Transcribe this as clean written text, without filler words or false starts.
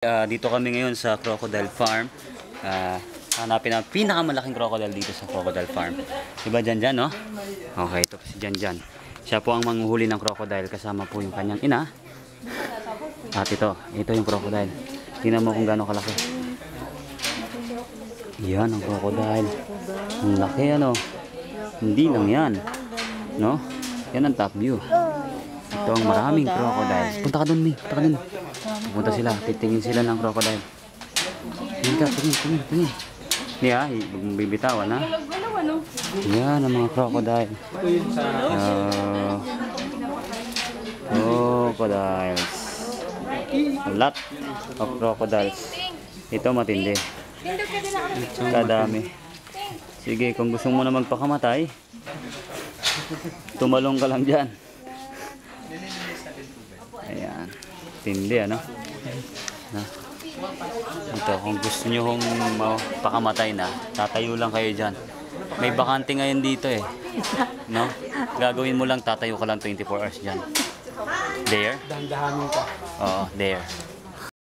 Dito kami ngayon sa Crocodile Farm. Hanapin ang pinakamalaking crocodile dito sa Crocodile Farm. Diba Janjan, no? Okay, ito si Janjan. Siya po ang manghuhuli ng crocodile kasama po yung kanyang ina. At ito yung crocodile. Tingnan mo kung gaano kalaki. Yan ang crocodile. Ang laki, ano? Hindi lang yan, no? Yan ang top view. Ito ang maraming crocodiles. Punta ka dun, Mi. Punta ka dun. Pupunta sila. Titingin sila ng crocodile. Tingin ka. Tingin. Hindi ha. Bibitawan ha. Yan ang mga crocodile. Crocodiles. A lot of crocodiles. Ito matindi. Kadami. Sige, kung gusto mo na magpakamatay, tumalong ka lang dyan. Ayan. Tindi, ano? Ito, kung gusto nyo kung pakamatay na, tatayo lang kayo dyan. May bakante ngayon dito eh. No? Gagawin mo lang, tatayo ka lang 24 hours dyan. There? Dahan-dahanin ka. Oo, there.